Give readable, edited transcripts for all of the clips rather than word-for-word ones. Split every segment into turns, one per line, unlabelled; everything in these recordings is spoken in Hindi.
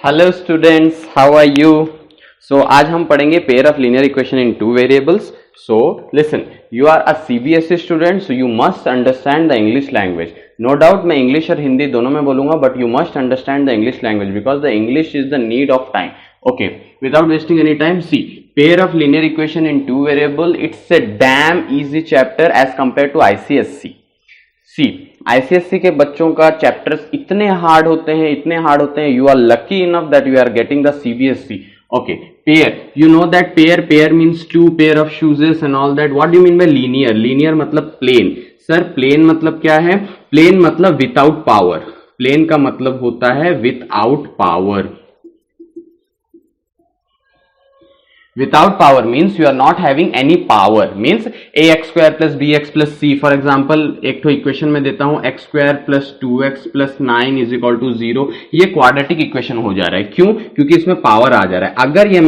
Hello students, how are you? So आज हम पढ़ेंगे pair of linear equation in two variables. So listen, you are a CBSE student, so you must understand the English language. No doubt मैं इंग्लिश और हिंदी दोनों में बोलूंगा, but you must understand the English language because the English is the need of time. Okay, without wasting any time, see, pair of linear equation in two variable, it's a damn easy chapter as compared to ICSC. See, ICSC के बच्चों का चैप्टर्स इतने हार्ड होते हैं, you are lucky enough that you are getting the CBSE. Okay, pair, you know that pair means two pair of shoes and all that. What do you mean by linear? Linear मतलब plane. Sir, plane मतलब क्या है? Plane मतलब without power. Plane का मतलब होता है without power. Without power means you are not having any power, means ax square plus bx plus c. For example, एक तो इक्वेशन में देता हूं x square plus 2x plus 9 is equal to 0. ये क्वाड्रेटिक इक्वेशन हो जा रहा है. क्यों? क्योंकि इसमें पावर आ जा रहा है.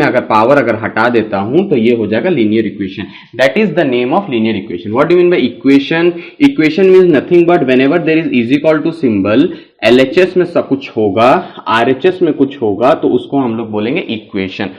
अगर पावर हटा देता हूं तो ये हो जाएगा linear equation. That is the name of linear equation. What do mean by equation? Equation means nothing but whenever there is is equal to symbol, LHS में सब कुछ होगा, RHS में कुछ होगा, तो उसको हम लोग बोलेंगे equation.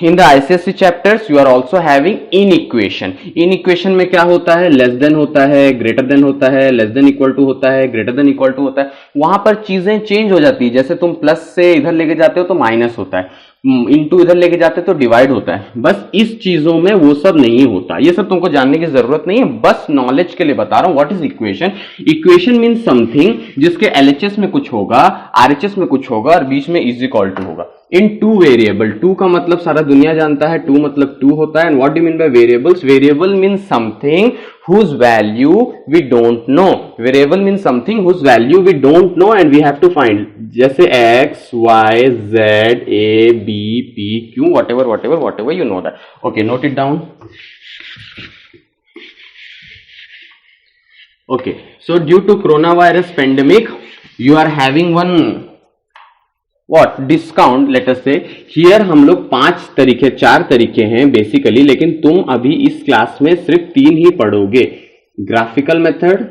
In the ICSE chapters you are also having in equation. In equation में क्या होता है? लेस देन होता है, ग्रेटर देन होता है, लेस देन इक्वल टू होता है, ग्रेटर देन इक्वल टू होता है. वहां पर चीजें चेंज हो जाती है. जैसे तुम प्लस से इधर लेके जाते हो तो माइनस होता है, इनटू इधर लेके जाते हो तो डिवाइड होता है. बस इस चीजों में वो सब नहीं होता. ये सब तुमको जानने की जरूरत नहीं है, बस नॉलेज के लिए बता रहा हूं. What is equation? Equation mean something जिसके LHS में कुछ होगा, RHS में कुछ होगा और बीच में इज इक्वल टू होगा. इन टू वेरिएबल, टू का मतलब सारा दुनिया जानता है, टू मतलब टू होता है. And what do mean bye variables? Variable mean something whose value we don't know. Variable means something whose value we don't know and we have to find. जैसे x, y, z, a, b, p, q, whatever you know that. Okay, note it down. Okay, so due to coronavirus pandemic, you are having one what discount. let us say here हम लोग 4 तरीके हैं बेसिकली, लेकिन तुम अभी इस क्लास में सिर्फ 3 ही पढ़ोगे. Graphical method,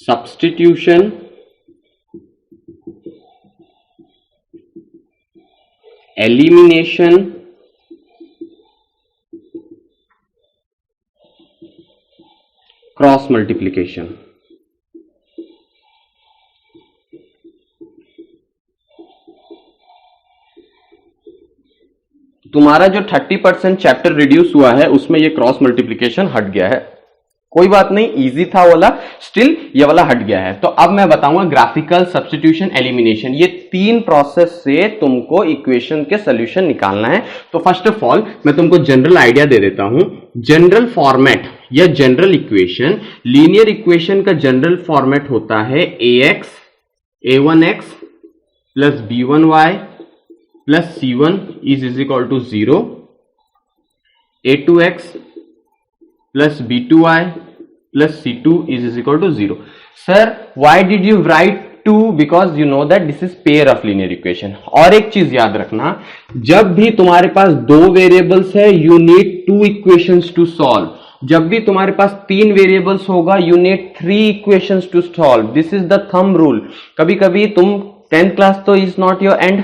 substitution, elimination, cross multiplication. तुम्हारा जो 30% चैप्टर रिड्यूस हुआ है उसमें ये क्रॉस मल्टीप्लिकेशन हट गया है. कोई बात नहीं, इजी था वाला, स्टिल ये वाला हट गया है. तो अब मैं बताऊंगा ग्राफिकल, सब्स्टिट्यूशन, एलिमिनेशन. ये 3 प्रोसेस से तुमको इक्वेशन के सॉल्यूशन निकालना है. तो फर्स्ट ऑफ ऑल मैं तुमको जनरल आइडिया दे देता हूं. जनरल फॉर्मेट या जनरल इक्वेशन, लीनियर इक्वेशन का जनरल फॉर्मेट होता है ax a1x plus b1y plus c1 is equal to 0, a2x plus b2y plus c2 is equal to 0. Sir why did you write 2? Because you know that this is pair of linear equation. और एक चीज याद रखना, जब भी तुम्हारे पास 2 वेरिएबल्स है you need 2 equations to solve. जब भी तुम्हारे पास 3 वेरिएबल्स होगा you need 3 equations to solve. This is the thumb rule. कभी कभी तुम 10th क्लास तो is not your end.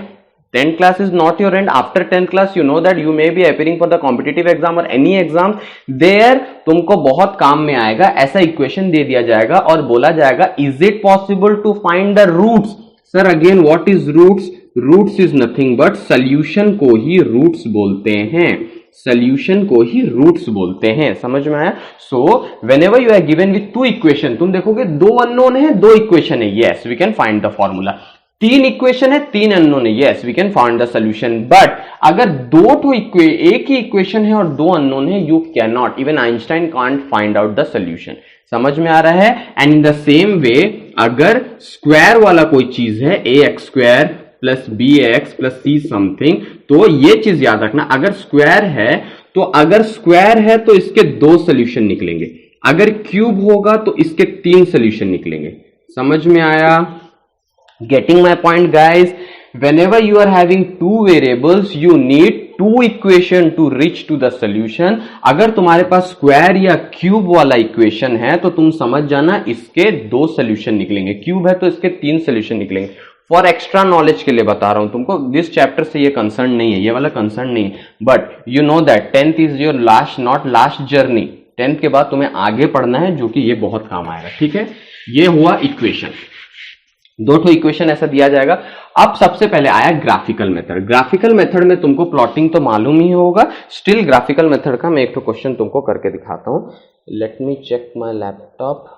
10th class is not your end. After 10th class you know that you may be appearing for the competitive exam or any exam. There तुमको बहुत काम में आएगा. ऐसा इक्वेशन दे दिया जाएगा और बोला जाएगा is it possible to find the roots? Sir again what is roots? Roots is nothing but solution को ही roots बोलते हैं. solution को ही roots बोलते हैं. समझ में आया? So whenever you are given with 2 equation, तुम देखोगे 2 unknown है, 2 equation है. Yes, we can find the formula. 3 equation है, 3 अननोन है. Yes, we can find the solution. But अगर एक ही इक्वेशन है और 2 अननोन है, you can not, even Einstein can't find out the solution. समझ में आ रहा है? And in the same way अगर स्क्वायर वाला कोई चीज है, ax square plus bx plus c something, तो ये चीज याद रखना, अगर स्क्वायर है तो इसके 2 सोल्यूशन निकलेंगे. अगर क्यूब होगा तो इसके 3 सोल्यूशन निकलेंगे. समझ में आया? Getting my point guys? Whenever you are having 2 variables you need two equation to reach to the solution. अगर तुम्हारे पास स्क्वायर या क्यूब वाला इक्वेशन है तो तुम समझ जाना इसके 2 सोल्यूशन निकलेंगे, क्यूब है तो इसके 3 सोल्यूशन निकलेंगे। फॉर एक्स्ट्रा नॉलेज के लिए बता रहा हूं तुमको, दिस चैप्टर से ये कंसर्न नहीं है, ये वाला कंसर्न नहीं है, but you know that 10th is your last not last journey. 10th के बाद तुम्हें आगे पढ़ना है, जो कि ये बहुत काम आएगा, ठीक है। ये हुआ इक्वेशन, 2 इक्वेशन ऐसा दिया जाएगा। अब सबसे पहले आया ग्राफिकल मेथड। ग्राफिकल मेथड में तुमको प्लॉटिंग तो मालूम ही होगा, स्टिल ग्राफिकल मेथड का मैं एक तो क्वेश्चन तुमको करके दिखाता हूं। Let me check my laptop.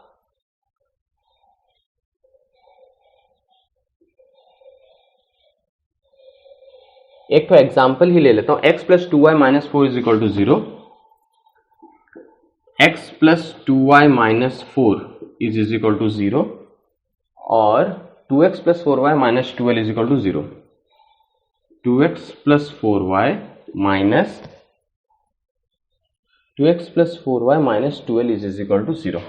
एक तो एग्जाम्पल ही ले लेता हूं, x plus 2y minus 4 is equal to 0, x plus 2y minus 4 is equal to 0, और 2x plus 4y minus 12 is equal to 0, 2x plus 4y minus 12 is equal to 0.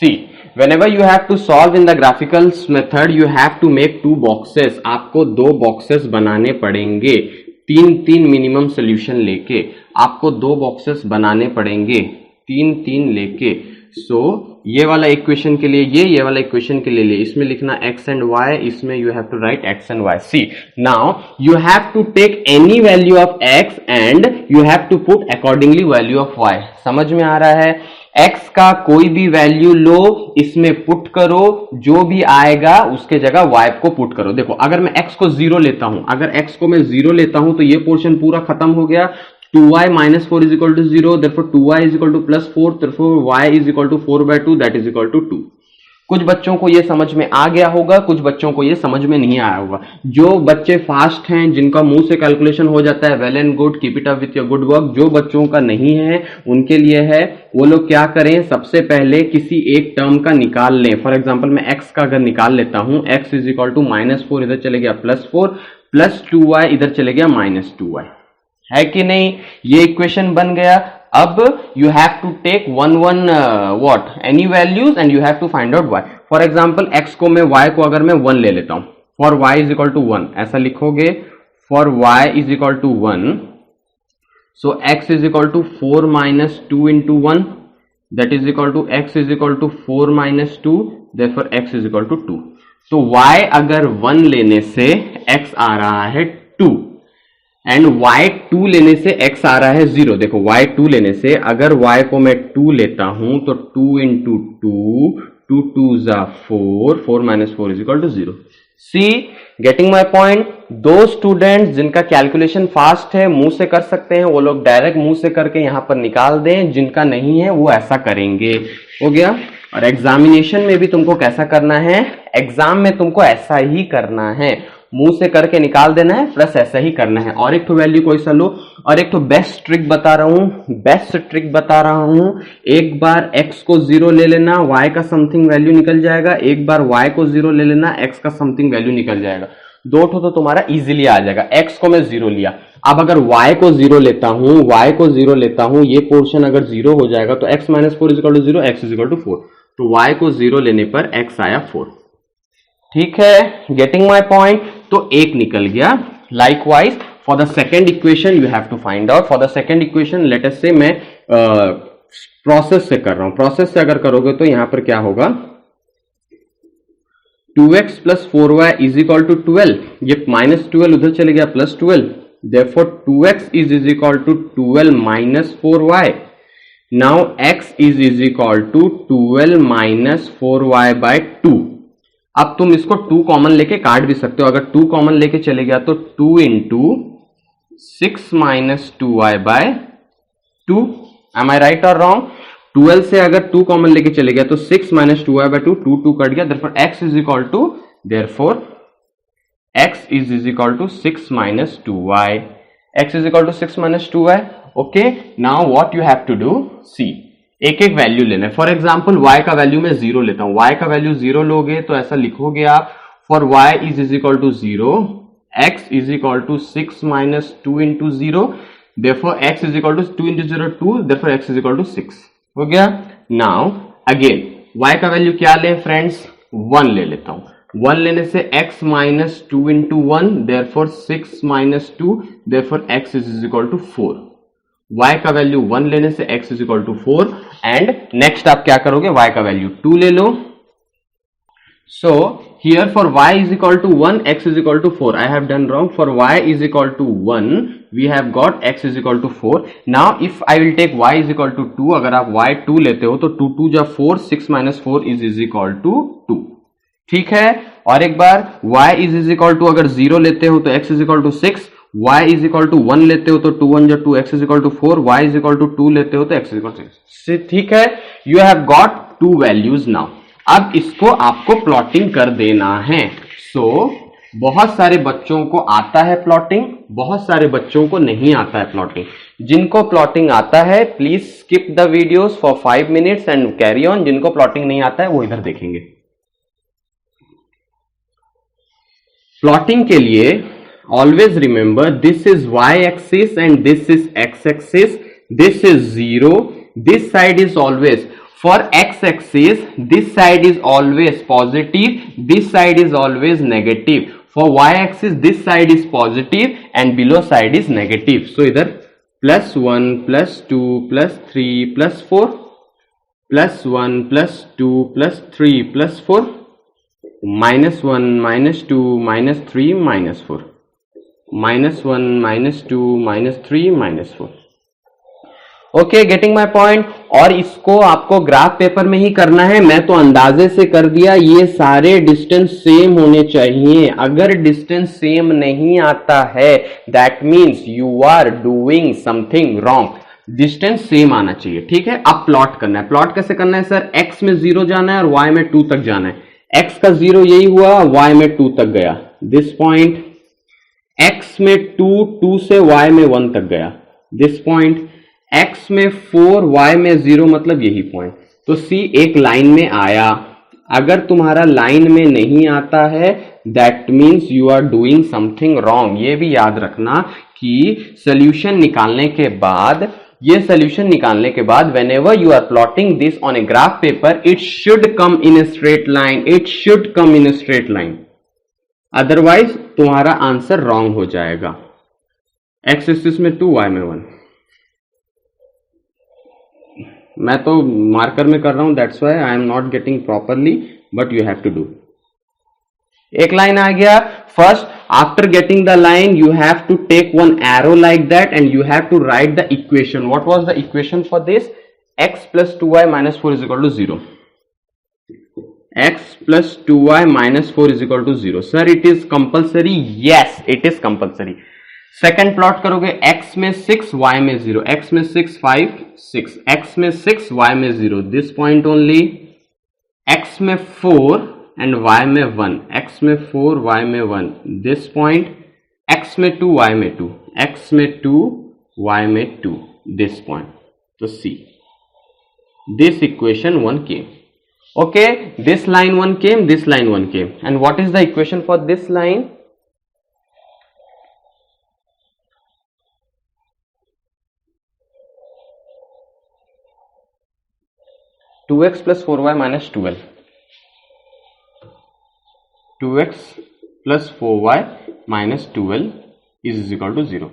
See, whenever you have to solve in the graphical method, you have to make 2 boxes. आपको 2 boxes बनाने पड़ेंगे, 3 मिनिमम सोल्यूशन लेके आपको 2 boxes बनाने पड़ेंगे, 3 लेके। सो ये वाला इक्वेशन के लिए ये वाला इक्वेशन के लिए इसमें लिखना x एंड y, इसमें you have to write x and y। See now you have to take any value of x and you have to put accordingly value of y। समझ में आ रहा है? x का कोई भी वैल्यू लो, इसमें पुट करो, जो भी आएगा उसके जगह y को पुट करो। देखो अगर मैं x को 0 लेता हूं, अगर x को मैं 0 लेता हूं तो ये पोर्शन पूरा खत्म हो गया। 2y minus 4 is equal to 0, therefore 2y is equal to plus 4, therefore y is equal to 4 by 2, that is equal to 2। कुछ बच्चों को ये समझ में आ गया होगा, कुछ बच्चों को ये समझ में नहीं आया होगा। जो बच्चे फास्ट हैं, जिनका मुंह से कैलकुलेशन हो जाता है, well and good, keep it up with your good work. जो बच्चों का नहीं है उनके लिए है, वो लोग क्या करें, सबसे पहले किसी एक टर्म का निकाल लें। फॉर एग्जाम्पल मैं x का अगर निकाल लेता हूं, x इज इक्वल टू -4, इधर चले गया +4, प्लस 2y इधर चले गया -2y, है कि नहीं? ये इक्वेशन बन गया। अब you have to take one what any values and you have to find out y। For example x को मैं y को अगर मैं 1 ले लेता हूं, for y is equal to 1 ऐसा लिखोगे, for y is equal to 1, so x is equal to 4 minus 2 into 1, that is equal to x is equal to 4 minus 2, therefore x is equal to 2। तो y अगर 1 लेने से x आ रहा है 2 एंड y2 लेने से x आ रहा है 0। देखो y2 लेने से अगर y को मैं 2 लेता हूं तो 2 इंटू 2 2 जा 4, 4 minus 4 is equal to 0। See getting my point? दो स्टूडेंट्स जिनका कैलकुलेशन फास्ट है मुंह से कर सकते हैं, वो लोग डायरेक्ट मुंह से करके यहां पर निकाल दें, जिनका नहीं है वो ऐसा करेंगे। हो गया? और एग्जामिनेशन में भी तुमको कैसा करना है, एग्जाम में तुमको ऐसा ही करना है, मुंह से करके निकाल देना है, प्लस ऐसा ही करना है। और एक तो वैल्यू कोई सा लो, और एक तो बेस्ट ट्रिक बता रहा हूं, एक बार x को 0 ले लेना, y का समथिंग वैल्यू निकल जाएगा, एक बार y को 0 ले लेना, x का समथिंग वैल्यू निकल जाएगा। 2 तो तुम्हारा इजीली आ जाएगा। x को मैं 0 लिया, अब अगर y को 0 लेता हूं, ये पोर्शन अगर 0 हो जाएगा तो x minus 4 is equal to 0, x is equal to 4, तो y को 0 लेने पर x आया 4। ठीक है, गेटिंग माई पॉइंट? तो एक निकल गया। Likewise for the second equation you have to find out. For the second equation let us से मैं प्रोसेस से कर रहा हूं, प्रोसेस से अगर करोगे तो यहां पर क्या होगा, 2x plus 4y is equal to 12, ये -12 उधर चले गया +12, therefore 2x is equal to 12 minus 4y। now x is equal to 12 minus 4y by 2। अब तुम इसको 2 कॉमन लेके काट भी सकते हो, अगर 2 कॉमन लेके चले गया तो 2 into 6 minus 2y by 2। Am I right और रॉन्ग? 12 से अगर 2 कॉमन लेके चले गया तो 6 माइनस 2y बाय 2, 2 कट गया, therefore x is equal to, therefore x is equal to 6 minus 2y, x is equal to 6 minus 2y। okay, now what you have to do, see एक एक वैल्यू लेना है। फॉर एग्जाम्पल y का वैल्यू मैं 0 लेता हूं, y का वैल्यू 0 लोगे तो ऐसा लिखोगे आप, for y is equal to 0, x is equal to 6 minus 2 into 0, therefore x is equal to 2 into 0 2, therefore x is equal to 6। हो गया? नाउ अगेन y का वैल्यू क्या लें फ्रेंड्स, 1 ले लेता हूं। 1 लेने से x minus 2 into 1, therefore 6 minus 2, therefore x is equal to 4। y का वैल्यू 1 लेने से x is equal to 4 and next आप क्या करोगे, y का वैल्यू 2 ले लो। So here for y is equal to 1, x is equal to 4. I have done wrong. For y is equal to 1, we have got x is equal to 4. Now if I will take y is equal to 2, अगर आप y 2 लेते हो तो 2 2 जा 4, 6 minus 4 is equal to 2. ठीक है, और एक बार y is equal to अगर 0 लेते हो तो x is equal to 6, y is equal to 1 लेते हो तो 2 1 जा 2, x is equal to 4, y is equal to 2 लेते हो तो x is equal to 6. ठीक है, you have got 2 values now. अब इसको आपको प्लॉटिंग कर देना है। सो बहुत सारे बच्चों को आता है प्लॉटिंग, बहुत सारे बच्चों को नहीं आता है प्लॉटिंग। जिनको प्लॉटिंग आता है please skip the videos for 5 minutes and carry on. जिनको प्लॉटिंग नहीं आता है वो इधर देखेंगे। प्लॉटिंग के लिए always remember this is y axis and this is x axis, this is 0, this side is always for x axis, this side is always positive, this side is always negative. For y axis, this side is positive and below side is negative. So either plus 1 plus 2 plus 3 plus 4, plus 1 plus 2 plus 3 plus 4, minus 1 minus 2 minus 3 minus 4, minus 1 minus 2 minus 3 minus 4. Okay, getting my point. और इसको आपको ग्राफ पेपर में ही करना है। मैं तो अंदाजे से कर दिया, ये सारे डिस्टेंस सेम होने चाहिए। अगर डिस्टेंस सेम नहीं आता है that means you are doing something wrong. Distance same आना चाहिए, ठीक है। अब प्लॉट करना है। प्लॉट कैसे करना है सर? x में 0 जाना है और y में 2 तक जाना है। x का 0 यही हुआ, y में 2 तक गया, दिस पॉइंट। x में 2, 2 से y में 1 तक गया, दिस पॉइंट। x में 4, y में 0, मतलब यही पॉइंट। तो C एक लाइन में आया। अगर तुम्हारा लाइन में नहीं आता है that means you are doing something wrong. ये भी याद रखना कि सोल्यूशन निकालने के बाद, ये सोल्यूशन निकालने के बाद whenever you are plotting this on a graph paper, it should come in a straight line, it should come in a straight line, otherwise तुम्हारा आंसर रॉन्ग हो जाएगा। x एक्सिस में 2, y में 1। मैं तो मार्कर में कर रहा हूं, that's why I am not getting properly, but you have to do. एक लाइन आ गया। First after getting the line you have to take one arrow like that and you have to write the equation. What was the equation for this? x plus 2y minus 4 is equal to 0. x plus 2y minus 4 is equal to 0. Sir, it is compulsory? Yes, it is compulsory. Second plot करोगे x में 6, y में 0, x में 6 5 6, x में 6 y में 0, दिस पॉइंट ओनली। x में 4 एंड y में 1, x में 4 y में 1, दिस पॉइंट। x में 2 y में 2, x में 2 y में 2, दिस पॉइंट। तो C, this equation 1 came. Okay, this line 1 came, this line 1 came, and what is the equation for this line? 2x plus 4y minus 12. 2x plus 4y minus 12 is equal to 0.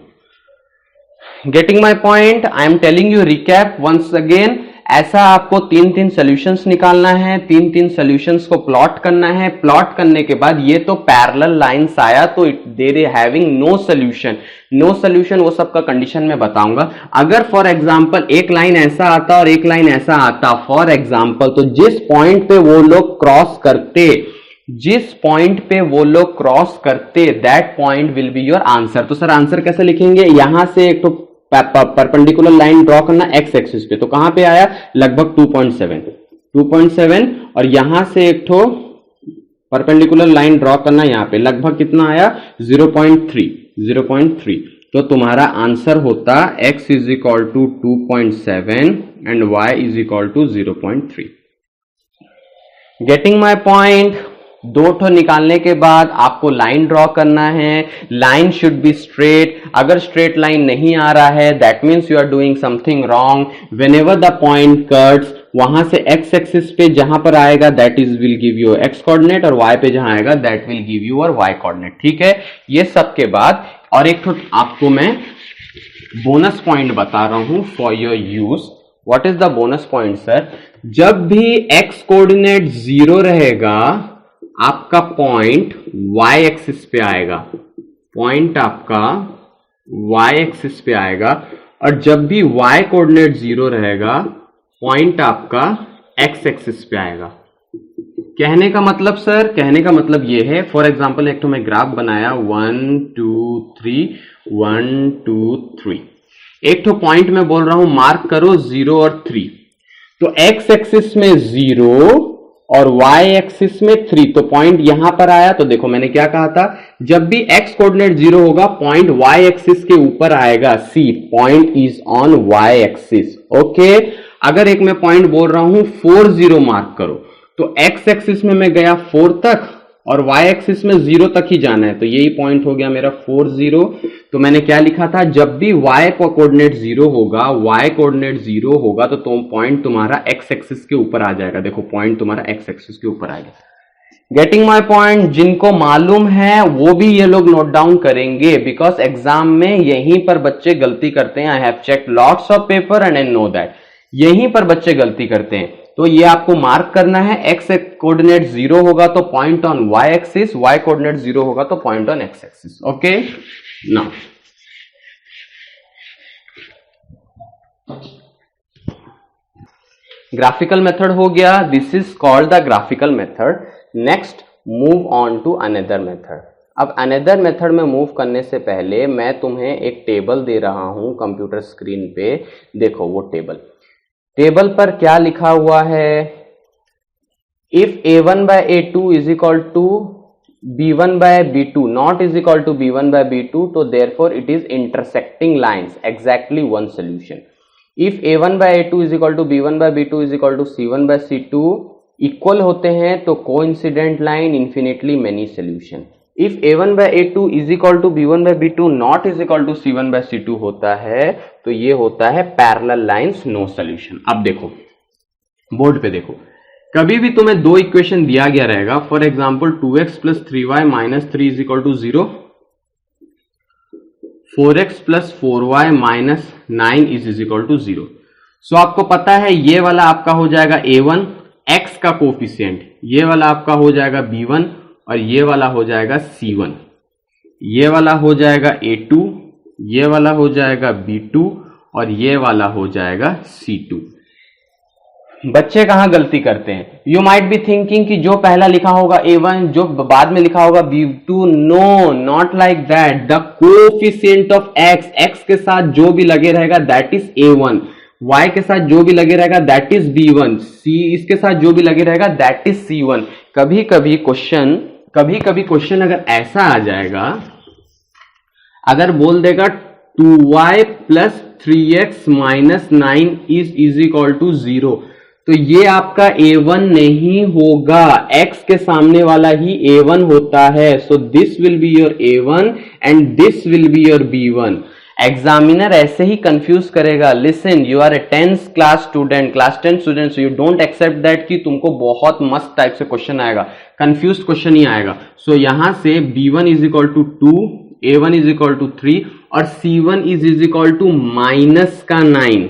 Getting my point? I am telling you recap once again. ऐसा आपको 3 सॉल्यूशंस निकालना है, 3 सॉल्यूशंस को प्लॉट करना है। प्लॉट करने के बाद ये तो पैरेलल लाइंस आया तो there having no solution. No solution वो सब का कंडीशन में बताऊंगा। अगर फॉर एग्जांपल एक लाइन ऐसा आता और एक लाइन ऐसा आता फॉर एग्जांपल, तो जिस पॉइंट पे वो लोग क्रॉस करते, जिस पॉइंट पे वो लोग क्रॉस करते that point will be your answer. तो सर आंसर कैसे लिखेंगे? यहां से एक तो परपेंडिकुलर लाइन ड्रॉ करना x एक्सिस पे, तो कहां पे आया? लगभग 2.7 और यहां से एक तो परपेंडिकुलर लाइन ड्रॉ करना यहां पे, लगभग कितना आया? 0.3। तो तुम्हारा आंसर होता x is equal to 2.7 and y is equal to 0.3। Getting my point? दो ठो निकालने के बाद आपको लाइन ड्रॉ करना है, लाइन शुड बी स्ट्रेट, अगर स्ट्रेट लाइन नहीं आ रहा है that means you are doing something wrong. Whenever the point cuts, वहां से एक्स एक्सिस पे जहां पर आएगा that is will give you x coordinate, और वाई पे जहां आएगा दैट विल गिव यू और वाई कोऑर्डिनेट। ठीक है, ये सब के बाद और एक तो आपको मैं बोनस पॉइंट बता रहा हूं for your use. What is the bonus point sir? जब भी एक्स कोऑर्डिनेट 0 रहेगा आपका पॉइंट वाई एक्सिस पे आएगा, पॉइंट आपका वाई एक्सिस पे आएगा, और जब भी वाई कोऑर्डिनेट 0 रहेगा पॉइंट आपका एक्स एक्सिस पे आएगा। कहने का मतलब सर, कहने का मतलब ये है, फॉर एग्जांपल एक तो मैं ग्राफ बनाया 1 2 3 1 2 3, एक तो पॉइंट में बोल रहा हूं मार्क करो 0 और 3, तो एक्स एक्सिस में 0 और वाई एक्सिस में 3, तो पॉइंट यहां पर आया। तो देखो मैंने क्या कहा था, जब भी एक्स कोऑर्डिनेट 0 होगा पॉइंट वाई एक्सिस के ऊपर आएगा। See point is on y axis. Okay, अगर एक मैं पॉइंट बोल रहा हूं 4 0 मार्क करो, तो एक्स एक्सिस में मैं गया 4 तक और वाई एक्सिस में 0 तक ही जाना है, तो यही पॉइंट हो गया मेरा 4 0। तो मैंने क्या लिखा था, जब भी y कोऑर्डिनेट 0 होगा, y कोऑर्डिनेट 0 होगा तो पॉइंट तुम्हारा x एक्सिस के ऊपर आ जाएगा। देखो पॉइंट तुम्हारा x एक्सिस के ऊपर आएगा। Getting my point? जिनको मालूम है वो भी ये लोग नोट डाउन करेंगे, बिकॉज एग्जाम में यहीं पर बच्चे गलती करते हैं। I have checked lots of paper and I know that यहीं पर बच्चे गलती करते हैं। तो ये आपको मार्क करना है, x कोऑर्डिनेट 0 होगा तो point on y axis, y coordinate 0 होगा तो point on x axis. Okay, now graphical method हो गया, this is called the graphical method. Next move on to another method. अब अनदर मेथड में मूव करने से पहले मैं तुम्हें एक टेबल दे रहा हूं कंप्यूटर स्क्रीन पे। देखो वो टेबल पर क्या लिखा हुआ है, if a1 by a2 is equal to b1 by b2 not is equal to b1 by b2, तो therefore it is intersecting lines, exactly one solution. If a1 by a2 is equal to b1 by b2 is equal to c1 by c2 equal होते हैं तो coincident line, infinitely many solution. If a1 by a2 is equal to b1 by b2 not is equal to c1 by c2 होता है तो ये होता है पैरेलल लाइंस, नो सॉल्यूशन। अब देखो बोर्ड पे देखो, कभी भी तुम्हें दो इक्वेशन दिया गया रहेगा, for example 2x plus 3y minus 3 is equal to 0, 4x plus 4y minus 9 is equal to 0। So आपको पता है ये वाला आपका हो जाएगा a1 x का कोफिशिएंट, ये वाला आपका हो जाएगा b1 और ये वाला हो जाएगा c1, ये वाला हो जाएगा a2, ये वाला हो जाएगा b2 और ये वाला हो जाएगा c2। बच्चे कहां गलती करते हैं? यू माइट बी थिंकिंग कि जो पहला लिखा होगा a1, जो बाद में लिखा होगा b2, no, not like that. The coefficient of x के साथ जो भी लगे रहेगा दैट इज a1, y के साथ जो भी लगे रहेगा दैट इज b1, c इसके साथ जो भी लगे रहेगा दैट इज c1। कभी कभी क्वेश्चन अगर ऐसा आ जाएगा, अगर बोल देगा 2y plus 3x minus 9 is equal to 0, तो ये आपका a1 नहीं होगा, x के सामने वाला ही a1 होता है। So this will be your a1 and this will be your b1। Examiner ऐसे ही कंफ्यूज करेगा। Listen, you are a 10th class student, class 10 student, so you don't accept that कि तुमको बहुत मस्त टाइप से क्वेश्चन आएगा, कंफ्यूज क्वेश्चन ही आएगा। सो यहां से b1 is equal to 2, a1 is equal to 3 और c1 is equal to minus का 9,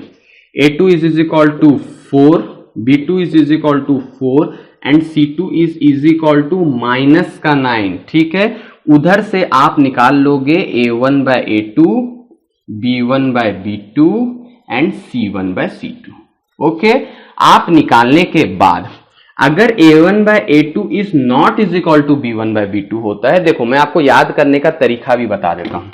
a2 is equal to 4, b2 is equal to 4 and c2 is equal to minus का 9। ठीक है, उधर से आप निकाल लोगे a1 by a2, b1 by b2 and c1 by c2। Okay, आप निकालने के बाद अगर a1 by a2 is not is equal to b1 by b2 होता है, देखो मैं आपको याद करने का तरीका भी बता देता हूं।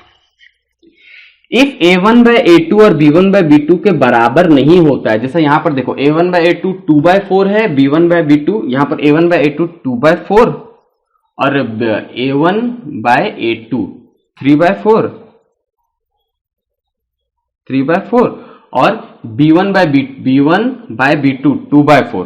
इफ a1 by a2 और b1 by b2 के बराबर नहीं होता है, जैसे यहां पर देखो a1 by a2 2 by 4 है, b1 by b2 यहां पर a1 by a2 2 by 4 और a1 by a2 3 by 4 और b1 by b2 2 by 4।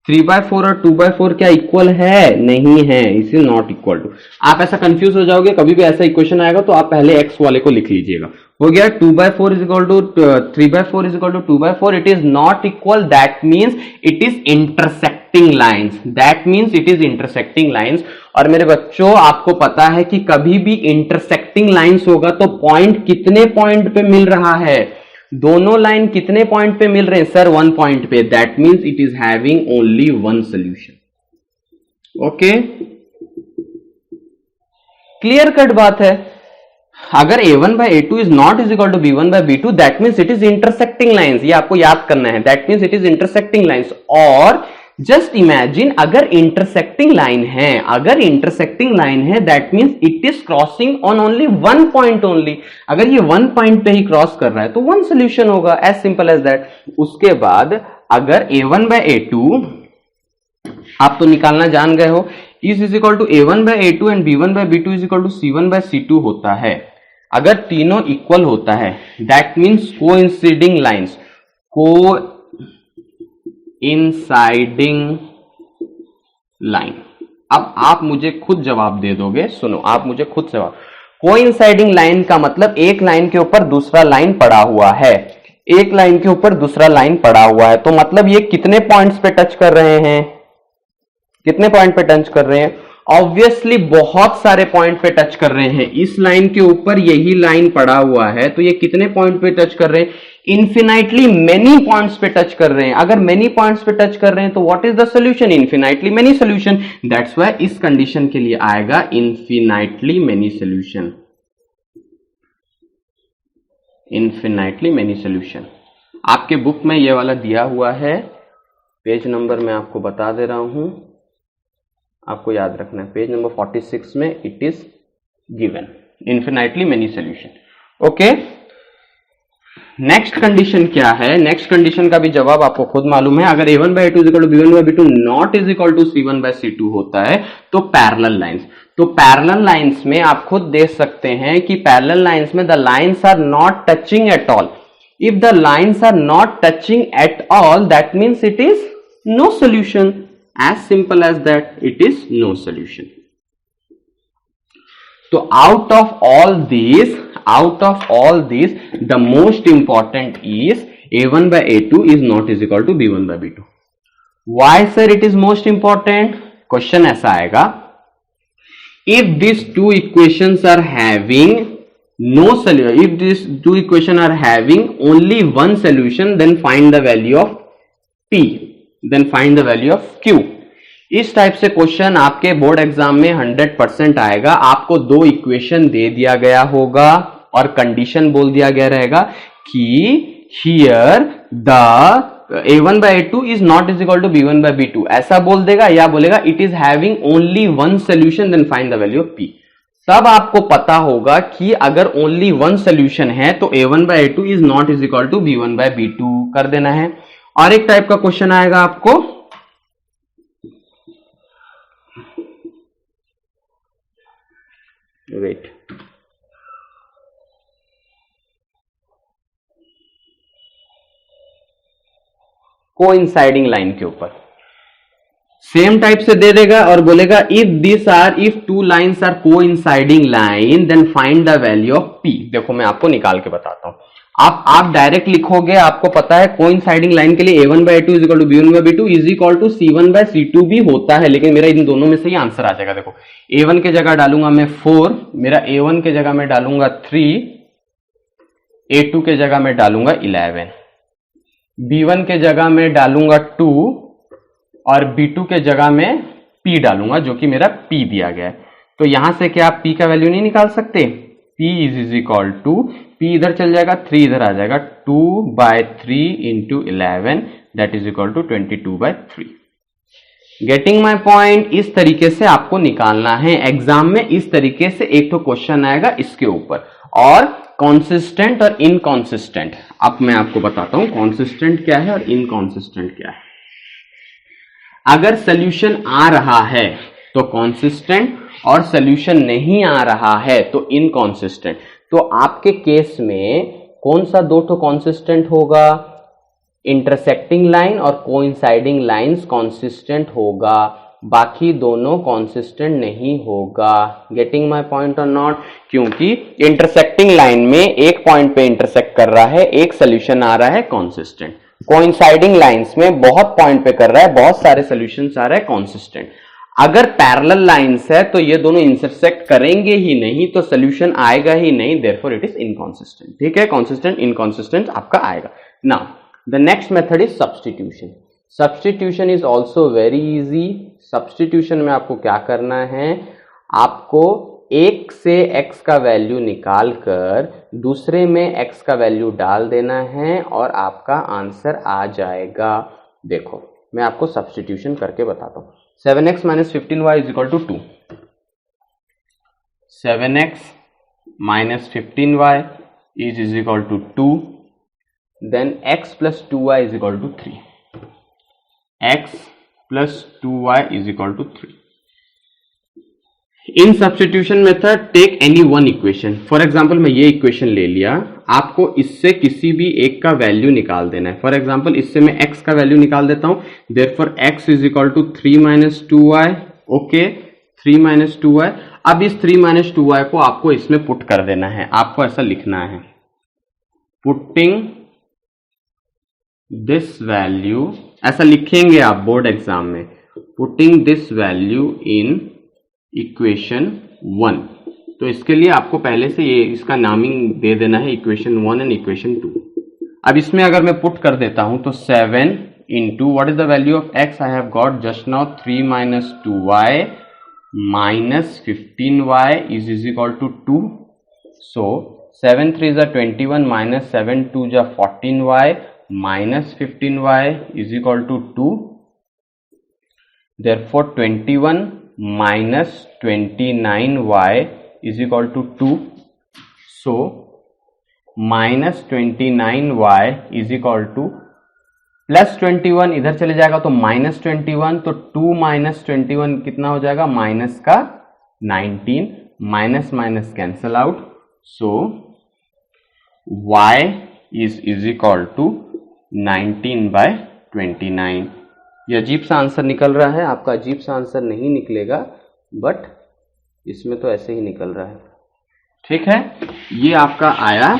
3/4 और 2/4 क्या इक्वल है? नहीं है, इज नॉट इक्वल टू। आप ऐसा कंफ्यूज हो जाओगे, कभी भी ऐसा इक्वेशन आएगा तो आप पहले x वाले को लिख लीजिएगा। हो गया 2/4 is equal to 3/4 is equal to 2/4, it is not equal, that means it is intersecting lines, that means it is intersecting lines. और मेरे बच्चों आपको पता है कि कभी भी इंटरसेक्टिंग लाइन्स होगा तो पॉइंट कितने पॉइंट पे मिल रहा है? दोनों लाइन कितने पॉइंट पे मिल रहे हैं सर? 1 पॉइंट पे, that means it is having only 1 solution. Okay, clear cut बात है। अगर a1/a2 is not is equal to b1/b2, that means it is intersecting lines, ये आपको याद करना है, that means it is intersecting lines. और जस्ट इमेजिन अगर इंटरसेक्टिंग लाइन है, अगर इंटरसेक्टिंग लाइन है that means it is crossing on only 1 point only. अगर ये 1 पॉइंट पे ही क्रॉस कर रहा है तो 1 सोल्यूशन होगा, एज सिंपल एज दैट। उसके बाद अगर a1/a2 आप तो निकालना जान गए हो, is equal to a1/a2 and b1/b2 is equal to c1/c2 होता है, अगर तीनों इक्वल होता है that means coinciding lines, coinciding line. अब आप मुझे खुद जवाब दे दोगे, सुनो आप मुझे खुद जवाब। कोइंसाइडिंग लाइन का मतलब एक लाइन के ऊपर दूसरा लाइन पड़ा हुआ है, एक लाइन के ऊपर दूसरा लाइन पड़ा हुआ है, तो मतलब ये कितने पॉइंट्स पे टच कर रहे हैं? कितने पॉइंट पे टच कर रहे हैं? ऑब्वियसली बहुत सारे पॉइंट पे टच कर रहे हैं। इस लाइन के ऊपर यही लाइन पड़ा हुआ है तो ये कितने पॉइंट पे टच कर रहे हैं? इन्फिनाइटली मेनी पॉइंट्स पे टच कर रहे हैं। अगर मेनी पॉइंट्स पे टच कर रहे हैं तो what is the solution? Infinitely many solution. That's why इस कंडीशन के लिए आएगा infinitely many solution, infinitely many solution. आपके बुक में ये वाला दिया हुआ है, पेज नंबर मैं आपको बता दे रहा हूं, आपको याद रखना है, पेज नंबर 46 में it is given infinitely many solution. Okay, next condition क्या है? नेक्स्ट कंडीशन का भी जवाब आपको खुद मालूम है। अगर a1/a2 is equal to b1/b2 not is equal to c1/c2 होता है तो पैरेलल लाइंस, तो पैरेलल लाइंस में आप खुद देख सकते हैं कि पैरेलल लाइंस में the lines are not touching at all. If the lines are not touching at all that means it is no solution, as simple as that, it is no solution. So out of all these the most important is a1/a2 is not is equal to b1/b2. Why sir it is most important? Question ऐसा आएगा, if these two equations are having no solution, if these two equations are having only one solution, then find the value of p, then find the value of q. इस टाइप से क्वेश्चन आपके बोर्ड एग्जाम में 100% आएगा। आपको दो इक्वेशन दे दिया गया होगा और कंडीशन बोल दिया गया रहेगा कि here the a1/a2 is not is equal to b1/b2, ऐसा बोल देगा, या बोलेगा it is having only one solution then find the value of p। तब आपको पता होगा कि अगर ओनली वन सोल्यूशन है तो a1/a2 is not is equal to b1/b2 कर देना है। और एक टाइप का क्वेश्चन आएगा आपको, वेट, कोइंसाइडिंग लाइन के ऊपर सेम टाइप से दे देगा और बोलेगा if two lines are coinciding line then find the value of p। देखो मैं आपको निकाल के बताता हूं, आप डायरेक्ट लिखोगे, आपको पता है कोइंसाइडिंग लाइन के लिए a1/a2 is equal to b1/b2 is equal to c1/c2 भी होता है, लेकिन मेरा इन दोनों में से ही आंसर आ जाएगा। देखो a1 के जगह डालूंगा मैं 4, मेरा a1 के जगह में डालूंगा 3, a2 के जगह में डालूंगा 11, b1 के जगह में डालूंगा 2 और b2 के जगह में p डालूंगा, जो कि मेरा p दिया गया है। तो यहां से क्या आप p का वैल्यू नहीं निकाल सकते? p is equal to, p इधर चल जाएगा, 3 इधर आ जाएगा, 2/3 into 11 that is equal to 22/3। Getting my point? इस तरीके से आपको निकालना है। एग्जाम में इस तरीके से एक तो क्वेश्चन आएगा इसके ऊपर, और कॉन्सिस्टेंट और इनकॉन्सिस्टेंट। अब मैं आपको बताता हूं कॉन्सिस्टेंट क्या है और इनकॉन्सिस्टेंट क्या है। अगर सोल्यूशन आ रहा है तो कॉन्सिस्टेंट और सोल्यूशन नहीं आ रहा है तो इनकॉन्सिस्टेंट। तो आपके केस में कौन सा दो तो कॉन्सिस्टेंट होगा? इंटरसेक्टिंग लाइन और कोइंसाइडिंग लाइंस कॉन्सिस्टेंट होगा, बाकी दोनों कॉन्सिस्टेंट नहीं होगा। गेटिंग माई पॉइंट और नॉट? क्योंकि इंटरसेक्टिंग लाइन में एक पॉइंट पे इंटरसेक्ट कर रहा है, एक सोल्यूशन आ रहा है कॉन्सिस्टेंट। कोइंसाइडिंग लाइंस में बहुत पॉइंट पे कर रहा है, बहुत सारे सोल्यूशंस आ रहे हैं कॉन्सिस्टेंट। अगर पैरेलल लाइंस है तो ये दोनों इंटरसेक्ट करेंगे ही नहीं, तो सोल्यूशन आएगा ही नहीं, देयरफॉर इट इज इनकॉन्सिस्टेंट। ठीक है, कॉन्सिस्टेंट इनकॉन्सिस्टेंट आपका आएगा। Now the next method is substitution. Substitution is also very easy. Substitution में आपको क्या करना है, आपको एक से x का वैल्यू निकाल कर दूसरे में x का वैल्यू डाल देना है और आपका आंसर आ जाएगा। देखो मैं आपको सब्स्टिट्यूशन करके बताता हूं। 7x minus 15y is equal to 2. 7x minus 15y is equal to 2. Then x plus 2y is equal to 3. x plus 2y is equal to 3. In substitution method, take any one equation. For example, मैं ये इक्वेशन ले लिया, आपको इससे किसी भी एक का वैल्यू निकाल देना है। फॉर एग्जाम्पल इससे मैं x का वैल्यू निकाल देता हूं, therefore x is equal to 3 minus 2y। ओके, 3 माइनस 2y। अब इस 3 माइनस 2y को आपको इसमें पुट कर देना है। आपको ऐसा लिखना है, पुटिंग दिस वैल्यू, ऐसा लिखेंगे आप बोर्ड एग्जाम में, putting this value in equation 1। तो इसके लिए आपको पहले से ये इसका नामिंग दे देना है, इक्वेशन 1 एंड इक्वेशन 2। अब इसमें अगर मैं पुट कर देता हूं तो 7 into what is the value of x, I have got just now 3 minus 2y minus 15y is equal to 2। So 7 3 जा 21 माइनस 7 2 जा 14y minus 15y is equal to 2। Therefore 21 minus 29y is equal to 2. So minus 29y is equal to plus 21, इधर चले जाएगा तो minus 21, तो 2 minus 21 कितना हो जाएगा, माइनस का 19, minus minus cancel out. So y is equal to 19/29। ये अजीब सा आंसर निकल रहा है, आपका अजीब सा आंसर नहीं निकलेगा, बट इसमें तो ऐसे ही निकल रहा है। ठीक है, ये आपका आया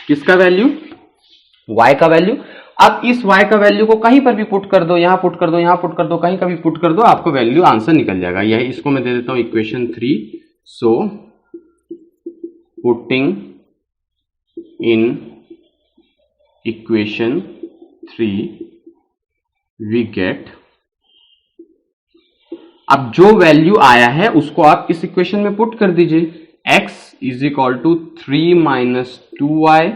किसका वैल्यू, y का वैल्यू। अब इस y का वैल्यू को कहीं पर भी पुट कर दो, यहां पुट कर दो, यहां पुट कर दो, कहीं का भी पुट कर दो, आपको वैल्यू आंसर निकल जाएगा। यही इसको मैं दे देता हूं equation 3। So putting in equation 3 we get, अब जो वैल्यू आया है उसको आप इस इक्वेशन में पुट कर दीजिए। x is equal to 3 minus 2y,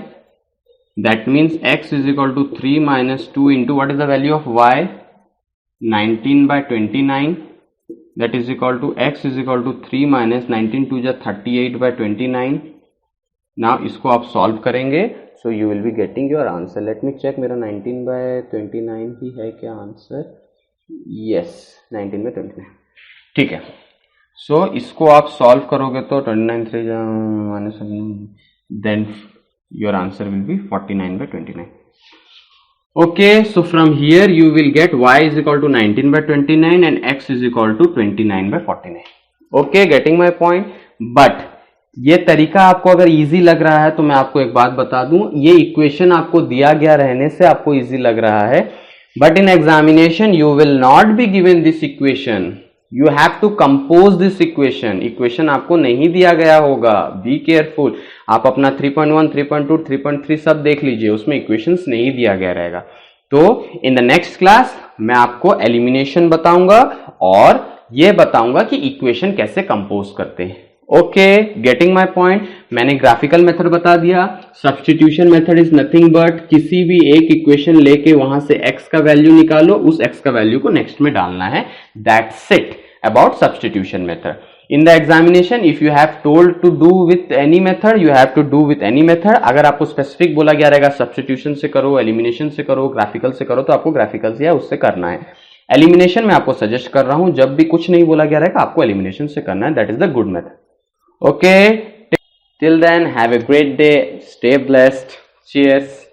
that means x is equal to 3 minus 2 into what is the value of y, 19/29, that is equal to x is equal to 3 minus 19 2 जा 38/29। नाउ इसको आप सॉल्व करेंगे, so you will be getting your answer. Let me check, मेरा 19/29 ही है क्या आंसर? यस, 19/29। ठीक है, सो इसको आप सॉल्व करोगे तो 29 3 minus, then your answer will be 49/29। Okay, so from here you will get y is equal to 19/29 and x is equal to 29/49। Okay, getting my point. But ये तरीका आपको अगर इजी लग रहा है तो मैं आपको एक बात बता दूं, ये इक्वेशन आपको दिया गया रहने से आपको इजी लग रहा है, but in examination you will not be given this equation, you have to compose this equation. Equation आपको नहीं दिया गया होगा, बी केयरफुल। आप अपना 3.1 3.2 3.3 सब देख लीजिए, उसमें इक्वेशंस नहीं दिया गया रहेगा। तो इन द नेक्स्ट क्लास मैं आपको एलिमिनेशन बताऊंगा और ये बताऊंगा कि इक्वेशन कैसे कंपोज करते हैं। Okay, getting my point. मैंने ग्राफिकल मेथड बता दिया। Substitution method is nothing but किसी भी एक इक्वेशन लेके वहां से x का वैल्यू निकालो, उस x का वैल्यू को नेक्स्ट में डालना है। That's it about substitution method. In the examination if you have told to do with any method, you have to do with any method. अगर आपको स्पेसिफिक बोला गया रहेगा सब्स्टिट्यूशन से करो, एलिमिनेशन से करो, ग्राफिकल से करो, तो आपको ग्राफिकल से या उससे करना है। एलिमिनेशन में आपको सजेस्ट कर रहा हूं, जब भी कुछ नहीं बोला गया रहेगा आपको एलिमिनेशन से करना है। That is the good method. Okay, till then have a great day, stay blessed, cheers.